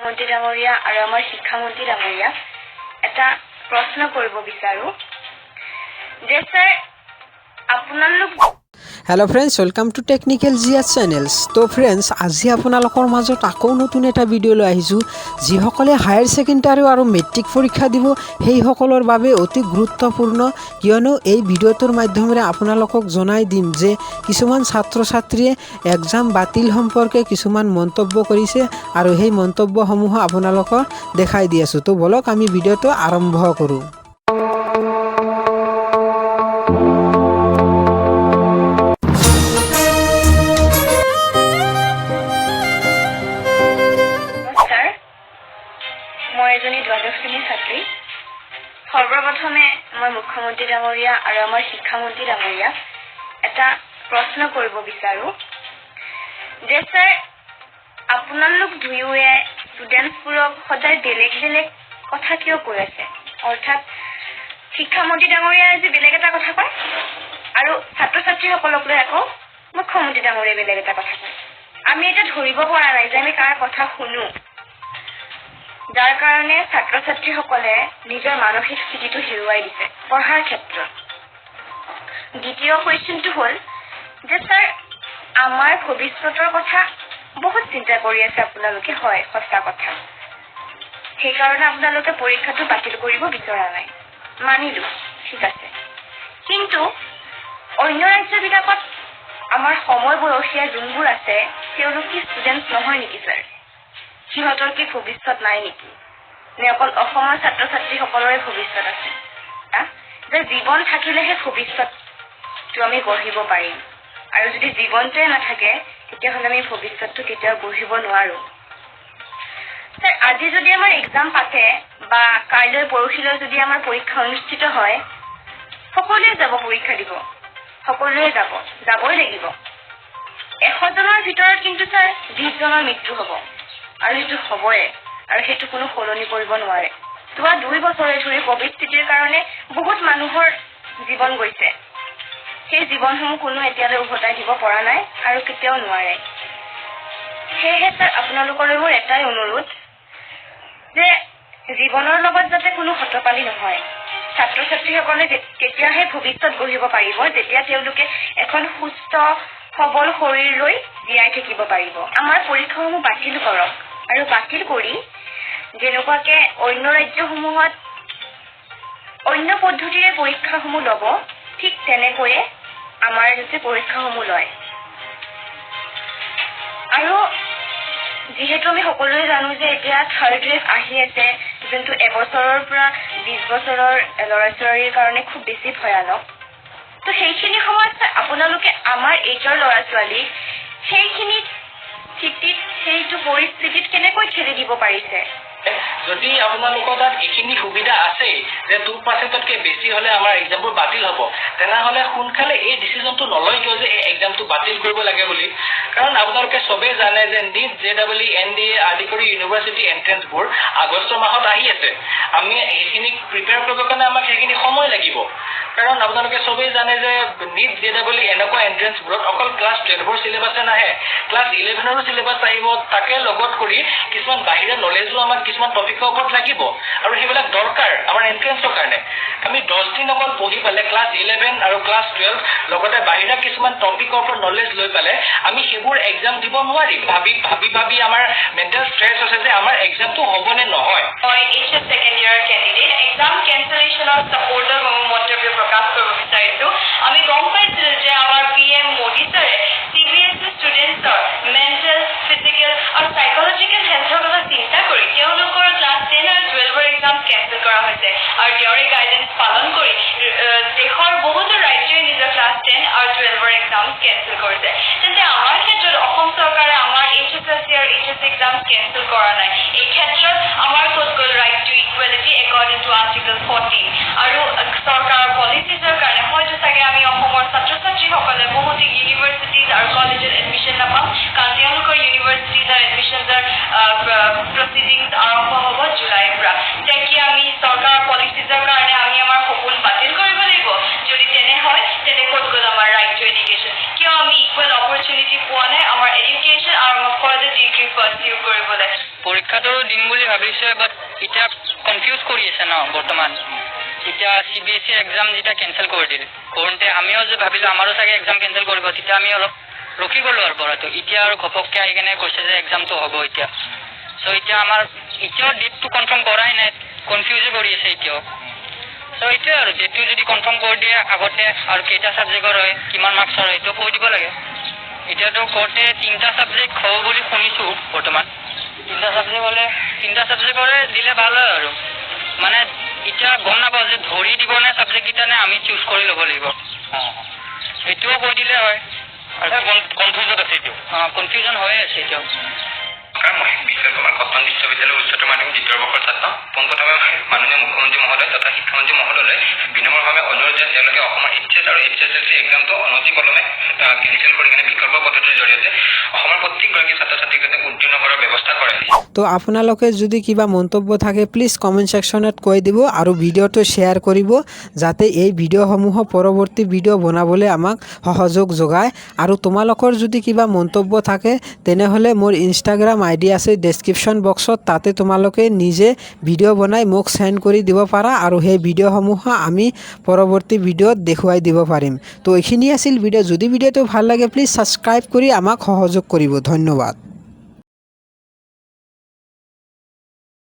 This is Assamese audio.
মন্ত্ৰী ডাঙৰীয়া আৰু আমাৰ শিক্ষামন্ত্ৰী ডাঙৰীয়া এটা প্ৰশ্ন কৰিব বিচাৰো যে স্যাৰ আপোনালোক hello friends welcome to technical GS channels. तो फ्रेंड्स आज আপোনালোকৰ মাজত আকৌ নতুন এটা ভিডিঅ' লৈ আহিছোঁ যিসকলে হায়াৰ সেকেন্ডাৰী আৰু মেট্ৰিক পৰীক্ষা দিব সেইসকলৰ বাবে অতি গুৰুত্বপূৰ্ণ, কিয়নো এই ভিডিঅ'টোৰ মাধ্যমেৰে আপোনালোকক জনাই দিম যে কিছুমান ছাত্ৰ ছাত্ৰীয়ে এক্সাম বাতিল সম্পৰ্কে কিছুমান মন্তব্য কৰিছে আৰু সেই মন্তব্যসমূহ আপোনালোকক দেখাই দি আছোঁ। তো বলক আমি ভিডিঅ'টো আৰম্ভ কৰোঁ। মই এজনী দ্বাদশ শ্ৰেণীৰ ছাত্ৰী। সৰ্বপ্ৰথমে মই মুখ্যমন্ত্ৰী ডাঙৰীয়া আৰু আমাৰ শিক্ষামন্ত্ৰী ডাঙৰীয়া এটা প্ৰশ্ন কৰিব বিচাৰো যে স্যাৰ আপোনালোক দুয়োৱে ষ্টুডেণ্টছবোৰক সদায় বেলেগ বেলেগ কথা কিয় কৈ আছে? অৰ্থাৎ শিক্ষামন্ত্ৰী ডাঙৰীয়াই যে বেলেগ এটা কথা কয় আৰু ছাত্ৰ ছাত্ৰীসকলক লৈ আকৌ মুখ্যমন্ত্ৰী ডাঙৰীয়াই বেলেগ এটা কথা কয়। আমি এটা ধৰিব পৰা নাই যে আমি কাৰ কথা শুনো, যাৰ কাৰণে ছাত্ৰ ছাত্ৰীসকলে নিজৰ মানসিক স্থিতিটো হেৰুৱাই দিছে পঢ়াৰ ক্ষেত্ৰত। দ্বিতীয় কুৱেশ্যনটো হ'ল যে ছাৰ আমাৰ ভৱিষ্যতৰ কথা বহুত চিন্তা কৰি আছে আপোনালোকে, হয় সঁচা কথা। সেইকাৰণে আপোনালোকে পৰীক্ষাটো বাতিল কৰিব বিচৰা নাই, মানিলো, ঠিক আছে। কিন্তু অন্য ৰাজ্যবিলাকত আমাৰ সময় বয়সীয়া যোনবোৰ আছে তেওঁলোক কি ষ্টুডেণ্ট নহয় নেকি ছাৰ? সিহঁতৰ কি ভৱিষ্যত নাই নেকি? নে অকল অসমৰ ছাত্ৰ ছাত্ৰীসকলৰে ভৱিষ্যত আছে? যে জীৱন থাকিলেহে ভৱিষ্যতটো আমি গঢ়িব পাৰিম, আৰু যদি জীৱনটোৱে নাথাকে তেতিয়াহ'লে আমি ভৱিষ্যতটো কেতিয়াও গঢ়িব নোৱাৰো। ছাৰ আজি যদি আমাৰ এক্সাম পাতে বা কাইলৈ পৰহিলৈ যদি আমাৰ পৰীক্ষা অনুষ্ঠিত হয়, সকলোৱে যাব পৰীক্ষা দিব, সকলোৱে যাবই লাগিব। 100 জনৰ ভিতৰত কিন্তু ছাৰ 20 জনৰ মৃত্যু হ'ব, আৰু সেইটো হ'বই, আৰু সেইটো কোনো সলনি কৰিব নোৱাৰে। যোৱা 2 বছৰে ধৰি ক'ভিড স্থিতিৰ কাৰণে বহুত মানুহৰ জীৱন গৈছে। সেই জীৱনসমূহ কোনো এতিয়ালৈ উভতাই দিব পৰা নাই আৰু কেতিয়াও নোৱাৰে। সেয়েহে ছাৰ আপোনালোকলৈ মোৰ এটাই অনুৰোধ যে জীৱনৰ লগত যাতে কোনো হতপালি নহয়। ছাত্ৰ ছাত্ৰীসকলে তেতিয়াহে ভৱিষ্যত গঢ়িব পাৰিব যেতিয়া তেওঁলোকে এখন সুস্থ সবল শৰীৰ লৈ জীয়াই থাকিব পাৰিব। আমাৰ পৰীক্ষাসমূহ বাতিল কৰক, আৰু বাতিল কৰি যেনেকুৱাকে অন্য ৰাজ্যসমূহত অন্য পদ্ধতিৰে পৰীক্ষাসমূহ ল'ব, ঠিক তেনেকৈয়ে আমাৰ যাতে পৰীক্ষাসমূহ লয়। আৰু যিহেতু আমি সকলোৱে জানো যে এতিয়া থাৰ্ড ৱেভ আহি আছে, যোনটো এবছৰৰ পৰা 20 বছৰৰ ল'ৰা ছোৱালীৰ কাৰণে খুব বেছি ভয়ানক। তো সেইখিনি সময়ত আপোনালোকে আমাৰ এইজৰ ল'ৰা ছোৱালীক সেইখিনি স্থিতিত, সেইটো পৰিস্থিতিত কেনেকৈ ঠেলি দিব পাৰিছে? যদি আপোনালোকৰ তাত এইখিনি সুবিধা আছে যে 2%তকৈ বেছি হ'লে আমাৰ এক্সামবোৰ বাতিল হ'ব, তেনেহ'লে সোনকালে এই ডিচিজনটো নলয় কিয় যে এই এক্সামটো বাতিল কৰিব লাগে বুলি। কাৰণ আপোনালোকে চবেই জানে যে NEET, JEE, NDA আদি কৰি ইউনিভাৰ্চিটি এণ্ট্ৰেঞ্চবোৰ আগষ্ট মাহত আহি আছে। আমি সেইখিনি প্ৰিপেয়াৰ কৰিবৰ কাৰণে আমাক সেইখিনি সময় লাগিব। কাৰণ আপোনালোকে চবেই জানে যে NEET, JEE এনেকুৱা এণ্ট্ৰেঞ্চবোৰত অকল ক্লাছ 12ৰ চিলেবাছে নাহে, ক্লাছ 11ৰো চিলেবাছ আহিব। তাকে লগত কৰি কিছুমান বাহিৰা নলেজো আমাক কিছুমান টপিকৰ ওপৰত লাগিব, আৰু সেইবিলাক দৰকাৰ আমাৰ এণ্ট্ৰেঞ্চৰ কাৰণে। আমি 10 দিন অকল পঢ়ি পালে ক্লাছ 11 আৰু ক্লাছ 12 লগতে বাহিৰা কিছুমান টপিকৰ ওপৰত নলেজ লৈ পালে আমি সেইবোৰ এক্সাম দিব নোৱাৰিম। ভাবি আমাৰ মেণ্টেল ষ্ট্ৰেছ আছে যে আমাৰ এক্সামটো হ'বনে নহয়। মই HS second year candidate. Exam কেঞ্চেলেশ্যনৰ ছাপৰ্টৰ মন্তব্য প্ৰকাশ কৰিব বিচাৰিছোঁ। আমি গম পাইছিলোঁ যে আমাৰ PM মোদী ছাৰে CBSE ষ্টুডেণ্টছৰ মেণ্টেল, ফিজিকেল আৰু চাইকলজিকেল হেল্থৰ কথা চিন্তা কৰি তেওঁলোকৰ ক্লাছ 10 আৰু 12ৰ এক্সাম কেঞ্চেল কৰা হৈছে, আৰু তেওঁৰে গাইডেঞ্চ পালন কৰি দেশৰ বহুতো ৰাজ্যই নিজৰ ক্লাছ 10 আৰু 12ৰ এক্সাম কেঞ্চেল কৰিছে। তেন্তে আমাৰ ক্ষেত্ৰত অসম চৰকাৰে আমাৰ HSLC আৰু HS এক্সাম কেঞ্চেল কৰা নাই। এই ক্ষেত্ৰত আমাৰ ক'ত গ'ল right to equality according to article 14? আৰু চৰকাৰৰ পলিচিজৰ কাৰণে হয়তো চাগে আমি অসমৰ ছাত্ৰ ছাত্ৰীসকলে বহুতো ইউনিভাৰ্চিটিজ আৰু কলেজত এডমিশ্যন নাপাম, কাৰণ তেওঁলোকৰ ইউনিভাৰ্চিটিজ আৰু এডমিশ্যনৰ প্ৰচিডিংছ আৰম্ভ হ'ব জুলাইৰ পৰা। তেতিয়া আমি চৰকাৰৰ পলিচিজৰ কাৰণে আমি আমাৰ সপোন বাতিল কৰিব লাগিব? যদি তেনে হয় তেনে ক'ত গ'ল আমাৰ ৰাইট টু এডুকেশ্যন? কিয় আমি ইকুৱেল অপৰচুনিটি পোৱা নাই আমাৰ এডুকেশ্যন আৰু আমাৰ ফাৰ্ডাৰ ডিগ্ৰী পাৰ্চিউ কৰিবলৈ? পৰীক্ষা দিম বুলি ভাবিছে, বাট এতিয়া কনফিউজ কৰি আছে ন বৰ্তমান। এতিয়া CBSE এক্সাম যেতিয়া কেঞ্চেল কৰি দিল, কৰোঁতে আমিও যে ভাবিলোঁ আমাৰো চাগে এক্সাম কেঞ্চেল কৰিব, তেতিয়া আমি অলপ ৰখি গ'লোঁ আৰু পঢ়াটো। এতিয়া আৰু ঘপককৈ আহি কেনে কৈছে যে এক্সামটো হ'ব এতিয়া। চ' এতিয়া আমাৰ এতিয়াও ডেটটো কনফাৰ্ম কৰাই নাই, কনফিউজে কৰি আছে এতিয়াও। চ' এইটোৱে আৰু ডেটটো যদি কনফাৰ্ম কৰি দিয়ে আগতে আৰু কেইটা ছাবজেক্টৰ হয়, কিমান মাৰ্কছৰ হয়, এইটো কৈ দিব লাগে। এতিয়াতো কোৰ্টে 3টা ছাবজেক্ট হ'ব বুলি শুনিছোঁ বৰ্তমান। 3টা ছাবজেক্ট হ'লে 3টা ছাবজেক্টৰে দিলে ভাল হয় আৰু। মানে এতিয়া গম নাপাওঁ যে ধৰি দিব নে ছাবজেক্টকেইটা নে আমি চুজ কৰি ল'ব লাগিব। সেইটোও কৈ দিলে হয়। কনফিউজন আছে এতিয়াও। কনফিউজন হৈয়ে আছে এতিয়াও। মই বিশ্ব কুমাৰ কটন বিশ্ববিদ্যালয়ৰ উচ্চতৰ মাধ্যমিক 2য় বৰ্ষৰ ছাত্ৰ। পোনপ্ৰথমে মাননীয় মুখ্যমন্ত্ৰী মহোদয় তথা শিক্ষামন্ত্ৰী মহোদয়লৈ বিনম্ৰভাৱে অনুৰোধ যে তেওঁলোকে অসমৰ HS আৰু HSLC এক্সামটো অনতি পলমে কেঞ্চেল কৰি কিনে বিকল্প পদ্ধতিৰ জৰিয়তে অসমৰ প্ৰত্যেকগৰাকী ছাত্ৰ ছাত্ৰীক যাতে উত্তীৰ্ণ কৰাৰ ব্যৱস্থা কৰে। তো আপোনালোকে যদি কিবা মন্তব্য থাকে প্লিজ কমেণ্ট ছেকশ্যনত কৈ দিব আৰু ভিডিঅ'টো শ্বেয়াৰ কৰিব, যাতে এই ভিডিঅ'সমূহ পৰৱৰ্তী ভিডিঅ' বনাবলৈ আমাক সহযোগ যোগায়। আৰু তোমালোকৰ যদি কিবা মন্তব্য থাকে তেনেহ'লে মোৰ ইনষ্টাগ্ৰাম ID আছে ডেছক্ৰিপশ্যন বক্সত, তাতে তোমালোকে নিজে ভিডিঅ' বনাই মোক সেন্ড কৰি দিব পাৰা আৰু সেই ভিডিঅ'সমূহ আমি পৰৱৰ্তী ভিডিঅ'ত দেখুৱাই দিব পাৰিম। তো এইখিনি আছিল ভিডিঅ'। যদি ভিডিঅ'টো ভাল লাগে প্লিজ ছাবস্ক্ৰাইব কৰি আমাক সহযোগ কৰিব। ধন্যবাদ।